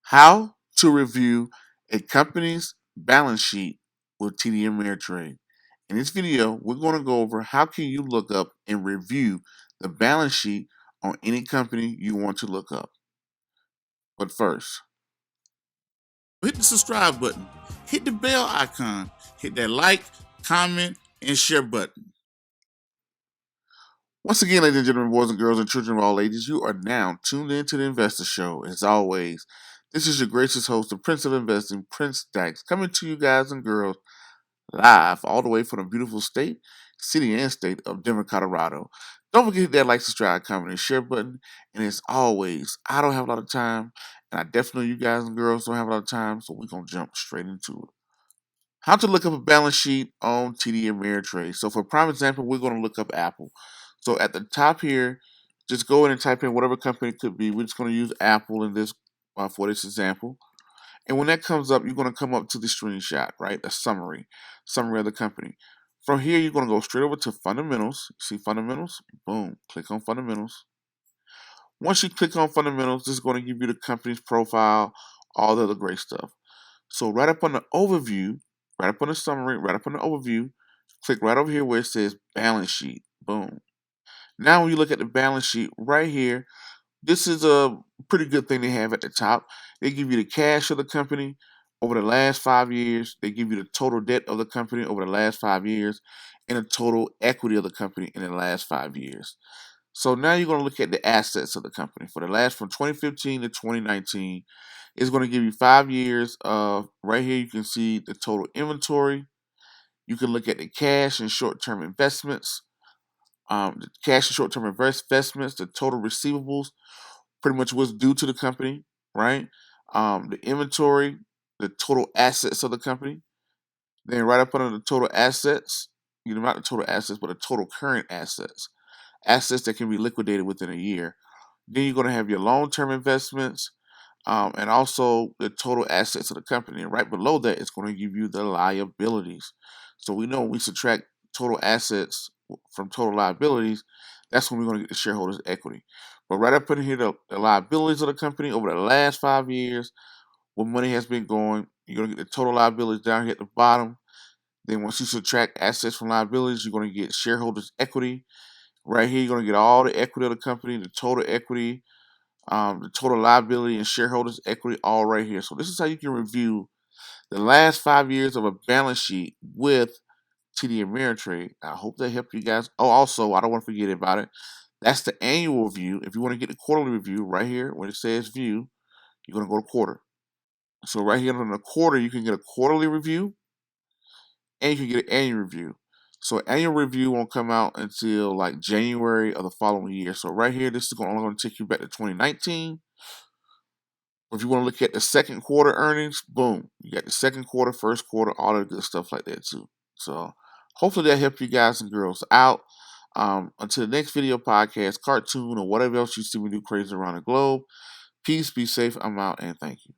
How to review a company's balance sheet with TD Ameritrade. In this video, we're going to go over how can you look up and review the balance sheet on any company you want to look up. But first, hit the subscribe button, hit the bell icon, hit that like, comment, and share button. Once again, ladies and gentlemen, boys and girls, and children of all ages, you are now tuned in to the Investor Show. As always, this is your gracious host, the Prince of Investing, Prince Stacks, coming to you guys and girls live all the way from the beautiful city and state of Denver, Colorado. Don't forget to hit that like, subscribe, comment, and share button. And as always, I don't have a lot of time, and I definitely know you guys and girls don't have a lot of time, so we're going to jump straight into it. How to look up a balance sheet on TD Ameritrade. So for prime example, we're going to look up Apple. So at the top here, just go in and type in whatever company it could be. We're just going to use Apple in this for this example. And when that comes up, you're going to come up to the screenshot, right? A summary of the company. From here, you're going to go straight over to fundamentals. See fundamentals? Boom. Click on fundamentals. Once you click on fundamentals, this is going to give you the company's profile, all the other great stuff. So right up on the overview, right up on the summary, right up on the overview, click right over here where it says balance sheet. Boom. Now when you look at the balance sheet right here, this is a pretty good thing they have at the top. They give you the cash of the company over the last 5 years. They give you the total debt of the company over the last 5 years and the total equity of the company in the last 5 years. So now you're going to look at the assets of the company for the last from 2015 to 2019. It's going to give you 5 years of right here. You can see the total inventory. You can look at the cash and short-term investments, the cash and short-term investments, the total receivables, pretty much what's due to the company, right? The inventory, the total assets of the company. Then right up under the total assets, not the total assets, but the total current assets that can be liquidated within a year. Then you're going to have your long-term investments, and also the total assets of the company. And right below that, it's going to give you the liabilities. So we know when we subtract total assets from total liabilities, that's when we're going to get the shareholders' equity. But right up in here, the liabilities of the company over the last 5 years, what money has been going, you're going to get the total liabilities down here at the bottom. Then once you subtract assets from liabilities, you're going to get shareholders' equity. Right here, you're going to get all the equity of the company, the total equity, the total liability, and shareholders' equity all right here. So this is how you can review the last 5 years of a balance sheet with TD Ameritrade. I hope that helped you guys. Oh, also, I don't want to forget about it. That's the annual review. If you want to get the quarterly review, right here when it says view, you're going to go to quarter. So right here on the quarter, you can get a quarterly review and you can get an annual review. So annual review won't come out until like January of the following year. So right here, this is only going to take you back to 2019. If you want to look at the second quarter earnings, boom, you got the second quarter, first quarter, all the good stuff like that too. So hopefully that helped you guys and girls out. Until the next video, podcast, cartoon, or whatever else you see me do crazy around the globe. Peace, be safe. I'm out, and thank you.